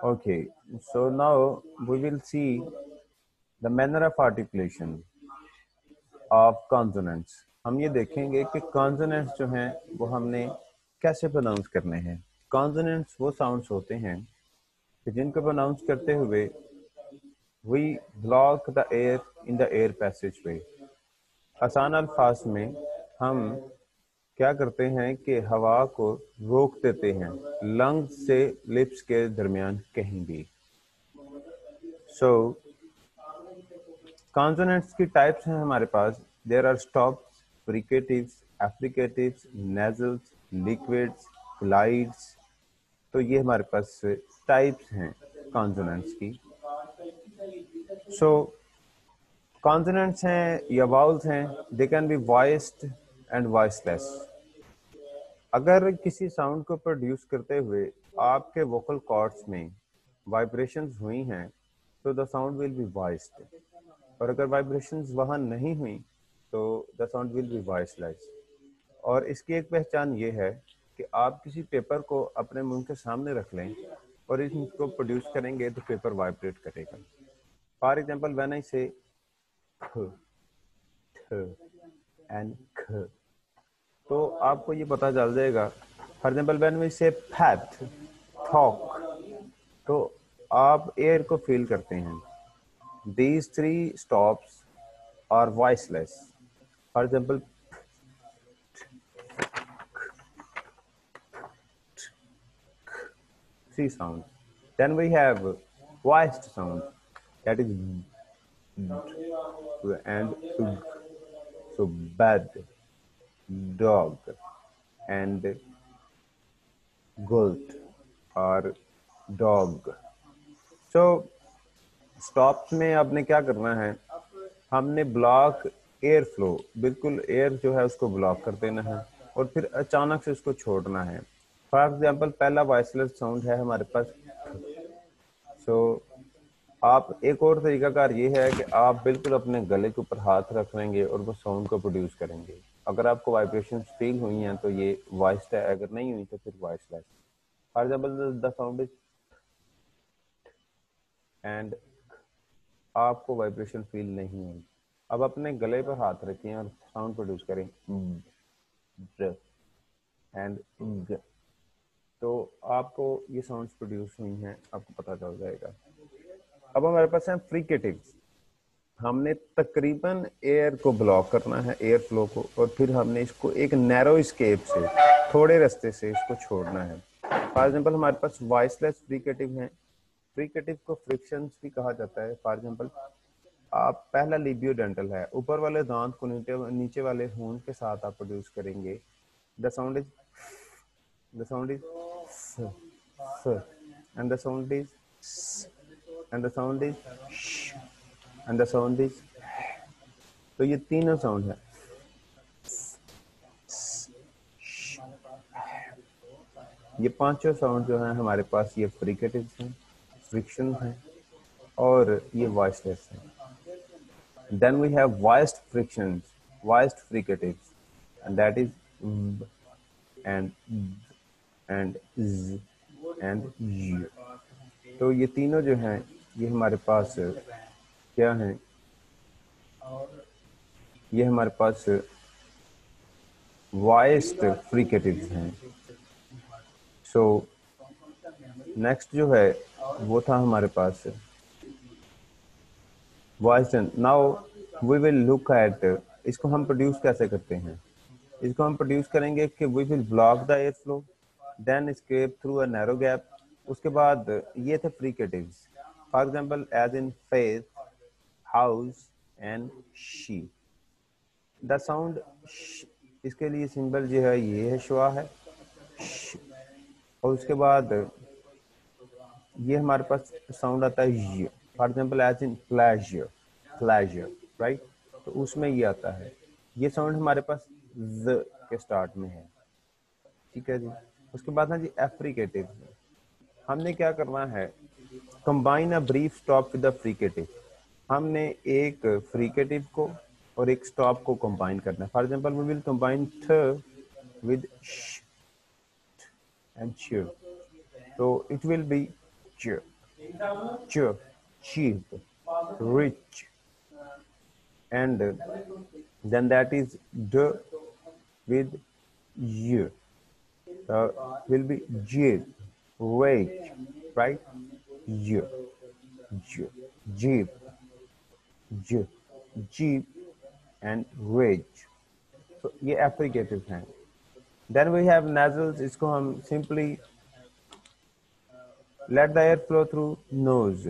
Okay, so now we will see the manner of articulation of consonants. हम ये देखेंगे कि consonants जो हैं वो हमने कैसे प्रोनाउंस करने हैं. Consonants वो साउंड्स होते हैं कि जिनको प्रोनाउंस करते हुए we block the air in the air passageway. आसान अल्फाज में हम क्या करते हैं कि हवा को रोक देते हैं लंग्स से लिप्स के दरमियान कहीं भी. सो कॉन्सोनेंट्स की टाइप्स हैं हमारे पास. There are stops, fricatives, affricates, nasals, liquids, glides. तो ये हमारे पास टाइप्स हैं कॉन्सोनेंट्स की. सो कॉन्सोनेंट्स हैं या वाउल्स हैं, they can be voiced and voiceless. अगर किसी साउंड को प्रोड्यूस करते हुए आपके वोकल कॉर्ड्स में वाइब्रेशंस हुई हैं तो the sound will be voiced, और अगर वाइब्रेशंस वहाँ नहीं हुई तो the sound will be voiceless. और इसकी एक पहचान ये है कि आप किसी पेपर को अपने मुंह के सामने रख लें और इसको प्रोड्यूस करेंगे तो पेपर वाइब्रेट करेगा. फॉर एग्जाम्पल व्हेन आई से थ एंड ख, तो आपको ये पता चल जाएगा. फॉर एग्जाम्पल व्हेन वी से फैट, थॉक, तो आप एयर को फील करते हैं. These three stops are voiceless. For example, C sound. Then we have voiced sound, that is and so bad, dog, and goat or dog. So stops में आपने क्या करना है, हमने ब्लॉक एयर फ्लो, बिल्कुल एयर जो है उसको ब्लॉक कर देना है और फिर अचानक से उसको छोड़ना है. फॉर एग्जांपल पहला वॉइसलेस साउंड है हमारे पास. सो आप एक और तरीकाकार ये है कि आप बिल्कुल अपने गले के ऊपर हाथ रख लेंगे और वो साउंड को प्रोड्यूस करेंगे. अगर आपको वाइब्रेशन फील हुई हैं तो ये वॉइस्ड है, अगर नहीं हुई तो फिर voiceless. For example the sound is and आपको वाइब्रेशन फील नहीं हुई. अब अपने गले पर हाथ रखें और साउंड प्रोड्यूस करें एंड ग, तो आपको ये साउंड्स प्रोड्यूस हुई हैं, आपको पता चल जाएगा. अब हमारे पास है फ्रिकेटिव्स. हमने तकरीबन एयर को ब्लॉक करना है, एयर फ्लो को, और फिर हमने इसको एक नैरो स्केप से, थोड़े रास्ते से इसको छोड़ना है. फॉर एग्जाम्पल हमारे पास वॉइसलेस फ्रिकेटिव हैं. फ्रिकेटिव को फ्रिक्शंस भी कहा जाता है. फॉर एग्जाम्पल आप पहला लिबियोडेंटल है, ऊपर वाले दांत को नीचे वाले होंठ के साथ आप प्रोड्यूस करेंगे. द साउंड इज स, एंड द साउंड इज स, एंड द साउंड इज श, एंड द साउंड इज. तो ये तीनों साउंड है. ये पांचों साउंड जो है हमारे पास ये फ्रिकेटिव्स हैं, फ्रिक्शन हैं और ये वॉइसलेस हैं. Then we have voiced frictions, voiced fricatives, and that is v and z and y. तो ये तीनों जो हैं ये हमारे पास क्या हैं, ये हमारे पास voiced fricatives हैं. So next जो है वो था हमारे पास voiced. Now we will look at इसको हम प्रोड्यूस कैसे करते हैं. इसको हम प्रोड्यूस करेंगे कि we will block the air flow, then escape through a narrow gap. उसके बाद ये थे fricatives. For example as in faith, house and she. The sound sh, इसके लिए सिंबल जो है ये है श्वा है sh. और उसके बाद ये हमारे पास साउंड आता है य. For example as in pleasure, pleasure, right. तो उसमें ये आता है. ये साउंड हमारे पास ज के स्टार्ट में है. ठीक है जी. उसके बाद है जी एफ्रिकेटिव. हमने क्या करना है, combine a brief stop with the fricative. हमने एक फ्रिकेटिव को और एक स्टॉप को कंबाइन करना है. For example we will combine थ विद श एंड च, तो इट विल बी च. ch, cheap, rich, and then that is d with y. Will be jeep, rich, right? Y, j, jeep, j, jeep, and rich. So ये एप्लीकेटिव हैं. Then we have nasals. इसको हम simply let the air flow through nose.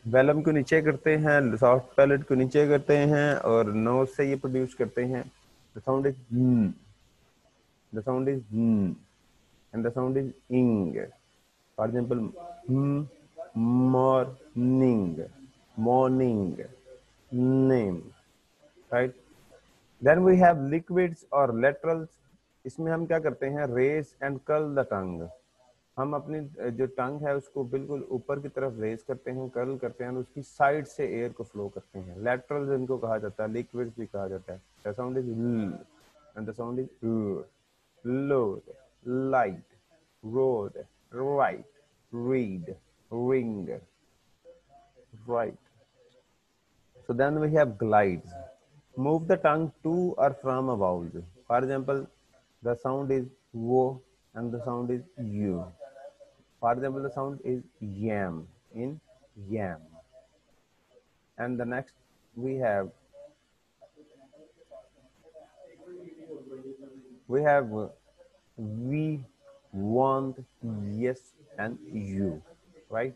Velum को नीचे करते हैं, soft palate को नीचे करते हैं और नोज से ये प्रोड्यूस करते हैं. The sound is the sound is and the sound is ing. For example, morning, morning, name, right? Then we have liquids or laterals. इसमें हम क्या करते हैं, raise and curl the tongue. हम अपनी जो टंग है उसको बिल्कुल ऊपर की तरफ रेस करते हैं, कर्ल करते हैं और उसकी साइड से एयर को फ्लो करते हैं. लैटरल इनको कहा जाता है, लिक्विड्स भी कहा जाता है. द साउंड इज ल and the sound is load, light, road, right, read, ring, right. So then we have glides. Move the tongue to or from a vowel. For example, the sound is wo and the sound is you. For example, the sound is yam in yam. And the next we have we, want, yes, and you, right?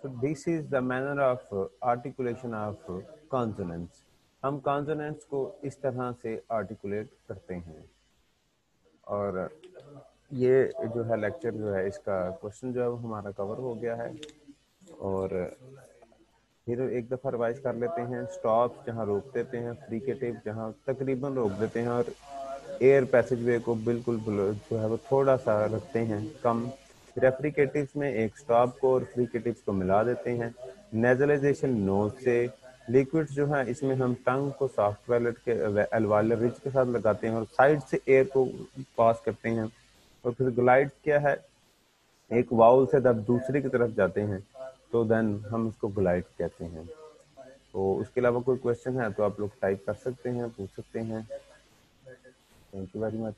So this is the manner of articulation of consonants. हम consonants को इस तरह से articulate करते हैं. और ये जो है लेक्चर जो है इसका क्वेश्चन जो है वो हमारा कवर हो गया है. और फिर एक दफ़ा रिवाइज कर लेते हैं. स्टॉप जहाँ रोक देते हैं, फ्रिकेटिव जहाँ तकरीबन रोक देते हैं और एयर पैसेज वे को बिल्कुल जो है वो थोड़ा सा रखते हैं कम. रेफ्रिकेटिव्स में एक स्टॉप को और फ्रिकेटिव्स को मिला देते हैं. नेजलाइजेशन नोज से. लिक्विड्स जो है इसमें हम टंग को सॉफ्ट पैलेट के एल्वाइलर रिज के साथ लगाते हैं और साइड से एयर को पास करते हैं. और फिर ग्लाइड क्या है, एक वाउल से जब दूसरे की तरफ जाते हैं तो देन हम उसको ग्लाइड कहते हैं. तो उसके अलावा कोई क्वेश्चन है तो आप लोग टाइप कर सकते हैं, पूछ सकते हैं. Thank you very much.